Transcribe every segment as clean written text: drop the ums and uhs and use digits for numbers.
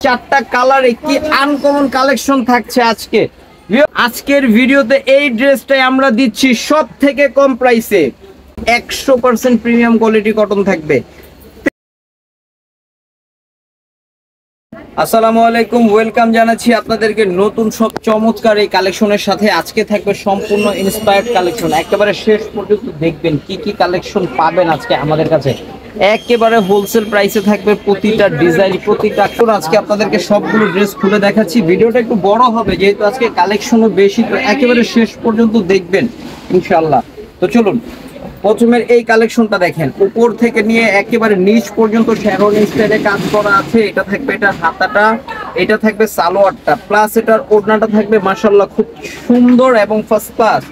চারটা কালারে কি আনকমন কালেকশন থাকছে আজকে। আজকের ভিডিওতে এই ড্রেসটাই আমরা দিচ্ছি সব থেকে কম প্রাইসে, 100% প্রিমিয়াম কোয়ালিটি কটন থাকবে। আসসালামু আলাইকুম, ওয়েলকাম জানাচ্ছি আপনাদেরকে নতুন সব চমৎকার এই কালেকশনের সাথে। আজকে থাকবে সম্পূর্ণ ইন্সপায়ার্ড কালেকশন, একেবারে শেষ পর্যন্ত দেখবেন কি কি কালেকশন পাবেন আজকে আমাদের কাছে। একেবারে হোলসেল প্রাইসে থাকবে প্রতিটা ডিজাইন, প্রতিটা কালার। আজকে আপনাদেরকে সবগুলো ড্রেস খুলে দেখাচ্ছি। ভিডিওটা একটু বড় হবে যেহেতু আজকে কালেকশনও বেশি, তো একেবারে শেষ পর্যন্ত দেখবেন ইনশাআল্লাহ। তো চলুন, প্রথমের এই কালেকশনটা দেখেন, উপর থেকে নিয়ে একেবারে নিচ পর্যন্ত শ্যারন স্টাইলে কাজ করা আছে। এটা থাকবে এটার হাতাটা, এটা থাকবে সালোয়ারটা, প্লাস এটার ওড়নাটা থাকবে মাশাআল্লাহ খুব সুন্দর এবং ফার্স্ট ক্লাস।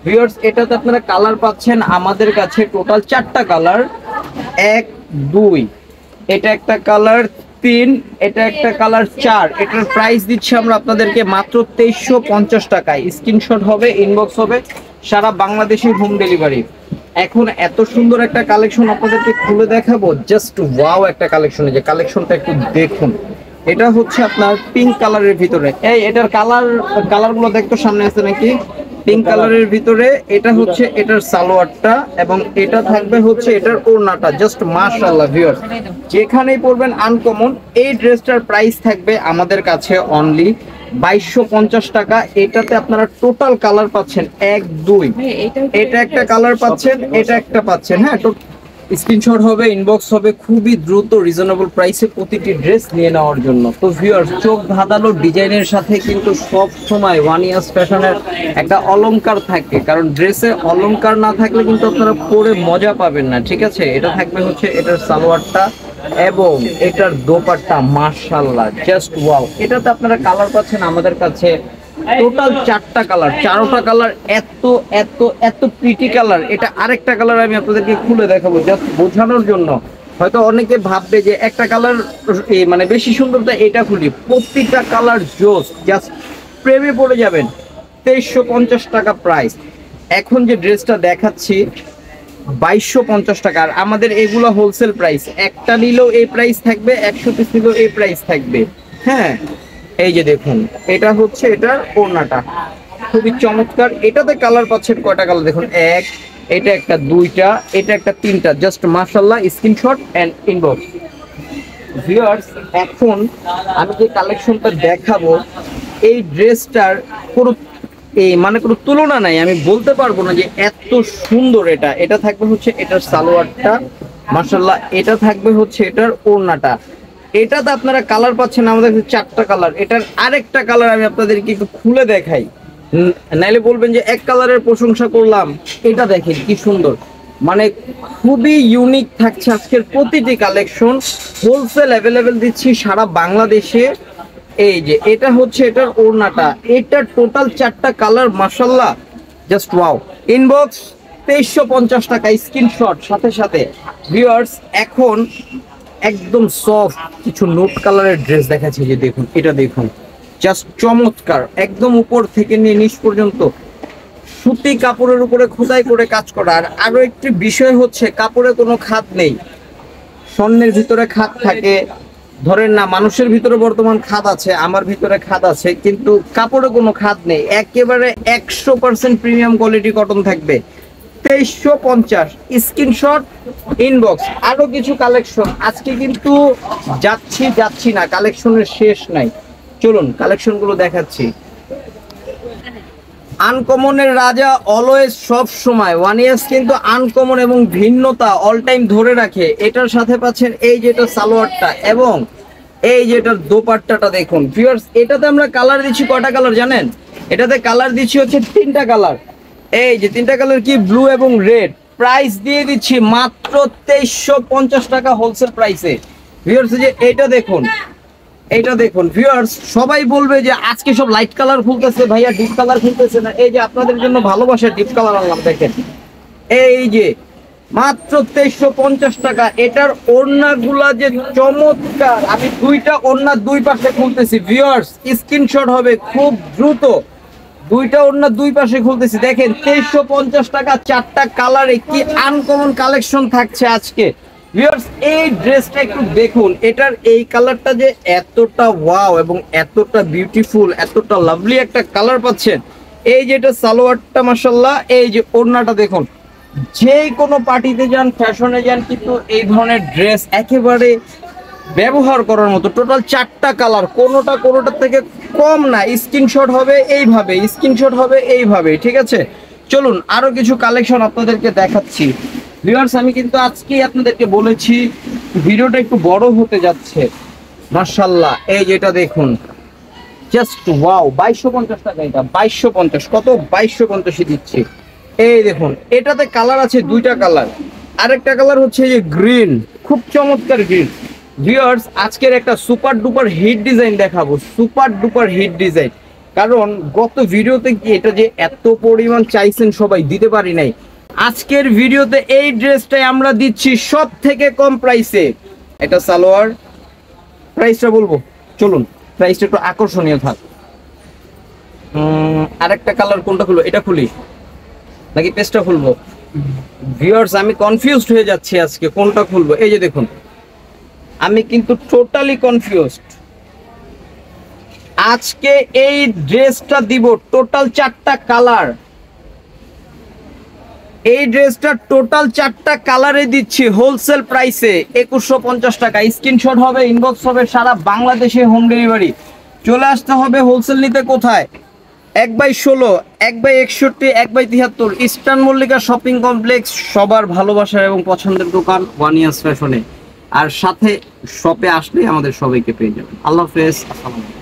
ভিউয়ার্স, এটাতে আপনারা কালার পাচ্ছেন আমাদের কাছে টোটাল 4টা কালার, 1 2, এটা একটা কালার 3, এটা একটা কালার 4। এটার প্রাইস দিচ্ছি আমরা আপনাদেরকে মাত্র 2350 টাকায়। স্ক্রিনশট হবে, ইনবক্স হবে, সারা বাংলাদেশে হোম ডেলিভারি। এখন এত সুন্দর একটা কালেকশন আপনাদেরকে খুলে দেখাবো, জাস্ট ওয়াও একটা কালেকশন। যে কালেকশনটা একটু দেখুন, এটা হচ্ছে আপনার পিঙ্ক কালারের ভিতরে। এই এটার কালারগুলো দেখতো সামনে আছে নাকি? পিঙ্ক কালারের ভিতরে এটা হচ্ছে এটার সালোয়ারটা এবং এটা থাকবে হচ্ছে এটার ওড়নাটা। জাস্ট মাশাআল্লাহ ভিউয়ার্স, যেখানেই পড়বেন আনকমন। এই ড্রেসটার প্রাইস থাকবে আমাদের কাছে অনলি 2250 টাকা। এটাতে আপনারা টোটাল কালার পাচ্ছেন 1 2, এটা একটা কালার পাচ্ছেন, এটা একটা পাচ্ছেন। হ্যাঁ, স্ক্রিনশট হবে, ইনবক্স হবে, খুবই দ্রুত রিজনেবল প্রাইসে প্রতিটি ড্রেস নিয়ে নেওয়ার জন্য। তো ভিউয়ার্স, চোখ ধাঁধানো ডিজাইনের সাথে কিন্তু সব সময় ওয়ান ইয়ার্স ফ্যাশনের একটা অলংকার থাকে, কারণ ড্রেসে অলংকার না থাকলে কিন্তু আপনারা পরে মজা পাবেন না। ঠিক আছে, এটা থাকবে হচ্ছে এটার সালোয়ারটা এবং এটার দোপাট্টা, মাশাআল্লাহ জাস্ট ওয়াও। এটাতে আপনারা কালার পাচ্ছেন আমাদের কাছে টোটাল 4টা কালার, 4টা কালার এত এত এত প্রিটি কালার। এটা আরেকটা কালার আমি আপনাদেরকে খুলে দেখাবো জাস্ট বোঝানোর জন্য। হয়তো অনেকে ভাববে যে একটা কালার মানে বেশি সুন্দরতা, এটা খুলি। প্রতিটা কালার জোস, জাস্ট প্রেমে পড়ে যাবেন। 2350 টাকা প্রাইস। এখন যে ড্রেসটা দেখাচ্ছি 2250 টাকা। আর আমাদের এগুলো হোলসেল প্রাইস, একটা নিলেও এই প্রাইস থাকবে, 100 পিস নিলেও এই প্রাইস থাকবে। হ্যাঁ, এই যে দেখুন, এটা হচ্ছে এটার ওড়নাটা, খুবই চমৎকার। এটাতে কালার পাচ্ছেন কয়টা কালার দেখুন, 1, এটা একটা 2টা, এটা একটা 3টা। জাস্ট মাশাআল্লাহ, স্ক্রিনশট এন্ড ইনবক্স। ভিউয়ার্স, এখন আমি যে কালেকশনটা দেখাবো এই ড্রেসটার পুরো মানে কোনো তুলনা নাই। আমি বলতে পারবো না যে এত সুন্দর। এটা থাকবে হচ্ছে এটার সালোয়ারটা, মাশাআল্লাহ। এটা থাকবে হচ্ছে এটার ওড়নাটা। এটাতে আপনারা কালার পাচ্ছেন আমাদের 4টা কালার। এটার আরেকটা কালার আমি আপনাদেরকে একটু খুলে দেখাই, নাইলে বলবেন যে এক কালারের প্রশংসা করলাম। এটা দেখেন কি সুন্দর, মানে খুবই ইউনিক থাকছে আজকের প্রতিটি কালেকশন। হোলসেল অ্যাভেলেবেল দিচ্ছি সারা বাংলাদেশে। এই যে এটা হচ্ছে এটার ওড়নাটা, এটা টোটাল 4টা কালার, মাশাআল্লাহ জাস্ট ওয়াও। ইনবক্স 2350 টাকা, স্ক্রিনশট সাথে সাথে। ভিউয়ার্স, এখন একদম সফট কিছু নোট কালারের ড্রেস দেখাচ্ছি। যে দেখুন, এটা দেখুন, জাস্ট চমৎকার। একদম উপর থেকে নিয়ে নিচ পর্যন্ত সুতি কাপড়ের উপরে খোদাই করে কাজ করা। আর আরো একটি বিষয় হচ্ছে, কাপড়ে কোনো খাদ নেই। স্বর্ণের ভিতরে খাদ থাকে, ধরেন না মানুষের ভিতরে বর্তমান খাদ আছে, আমার ভিতরে খাদ আছে, কিন্তু কাপড়ে কোনো খাদ নেই। একেবারে 100% প্রিমিয়াম কোয়ালিটি কটন থাকবে। 2350, স্ক্রিনশট, ইনবক্স। আরো কিছু কালেকশন আজকে কিন্তু যাচ্ছি না, কালেকশনের শেষ নাই। চলুন কালেকশনগুলো দেখাচ্ছি। আনকমনের রাজা অলওয়েজ, সব সময় ওয়ান ইয়ার্স কিন্তু আনকমন এবং ভিন্নতা অল টাইম ধরে রাখে। এটার সাথে পাচ্ছেন এই যেটা সালোয়ারটা এবং এই যেটার দোপাট্টাটা দেখুন। ভিউয়ার্স, এটাতে আমরা কালার দিচ্ছি কয়টা কালার জানেন? এটাতে কালার দিচ্ছি হচ্ছে 3টা কালার। এই যে 3টা কালার কি, ব্লু এবং রেড। প্রাইস দিয়ে দিচ্ছি মাত্র 2350 টাকা হোলসেল প্রাইসে। ভিউয়ার্স, যে এটা দেখুন, এটা দেখুন। ভিউয়ার্স, সবাই বলবে যে আজকে সব লাইট কালার খুলতেছে ভাইয়া, ডিপ কালার খুলতেছে না। এই যে আপনাদের জন্য ভালোবাসা ডিপ কালার আনলাম, দেখেন। এই যে মাত্র 2350 টাকা। এটার ওড়নাগুলা যে চমৎকার, আমি 2টা ওড়না 2 পাশে খুলতেছি। ভিউয়ার্স, স্ক্রিনশট হবে খুব দ্রুত। 2টা ওড়না 2 পাশে খুলতেছি, দেখেন। 2350 টাকা, 4টা কালারে কি আনকমন কালেকশন থাকছে আজকে। ভিউয়ার্স এই ড্রেসটা একটু দেখুন, এটার এই কালারটা যে এতটা ওয়াও এবং এতটা বিউটিফুল, এতটা লাভলি একটা কালার পাচ্ছেন। এই যে এটা সালোয়ারটা মাশাআল্লাহ, এই যে ওড়নাটা দেখুন, যে কোনো পার্টিতে যান, ফ্যাশনে যান, কিন্তু এই ধরনের ড্রেস একেবারে ব্যবহার করার মতো। টোটাল 4টা কালার, কোনোটার থেকে কম না। স্ক্রিনশট হবে এইভাবে, স্ক্রিনশট হবে এইভাবে, ঠিক আছে? চলুন আরো কিছু কালেকশন আপনাদেরকে দেখাচ্ছি। ভিউয়ার্স আমি কিন্তু আজকেই আপনাদেরকে বলেছি ভিডিওটা একটু বড় হতে যাচ্ছে। মাশাআল্লাহ এই যেটা দেখুন, জাস্ট ওয়াও, 2250 টাকা। এটা 2250, কত? 2250 দিচ্ছি। এই দেখুন, এটাতে কালার আছে 2টা কালার, আরেকটা কালার হচ্ছে এই যে গ্রিন, খুব চমৎকার গ্রিন। ভিউয়ার্স আজকের একটা সুপার ডুপার হিট ডিজাইন দেখাবো, সুপার ডুপার হিট ডিজাইন। কারণ গত ভিডিওতে কি এটা যে এত পরিমাণ চাইছেন সবাই, দিতে পারি নাই। আজকের ভিডিওতে এই ড্রেসটাই আমরা দিচ্ছি সব থেকে কম প্রাইসে। এটা সালোয়ার, প্রাইসটা বলবো, চলুন প্রাইসটা একটু আকর্ষণীয় থাক। আরেকটা কালার কোনটা খুলবো, এটা খুলি নাকি পেজটা খুলবো? ভিউয়ার্স আমি কনফিউজড হয়ে যাচ্ছি আজকে কোনটা খুলবো। এই যে দেখুন, আমি কিন্তু টোটালি কনফিউজড। আজকে এই ড্রেসটা দিব টোটাল 4টা কালার, এই ড্রেসটা টোটাল 4টা কালারে দিচ্ছি হোলসেল প্রাইসে 2150 টাকা। স্ক্রিনশট হবে, ইনবক্স হবে, সারা বাংলাদেশে হোম ডেলিভারি। চলে আসতে হবে হোলসেল নিতে কোথায়? 1/16, 1/61, 1/73 ইস্টার্ন মল্লিকা শপিং কমপ্লেক্স, সবার ভালোবাসার এবং পছন্দের দোকান ওয়ান ইয়ার্স ফ্যাশনে। আর সাথে শপে আসলে আমাদের সবাইকে পেয়ে যাবেন। আল্লাহ হাফেজ, আসসালামু আলাইকুম।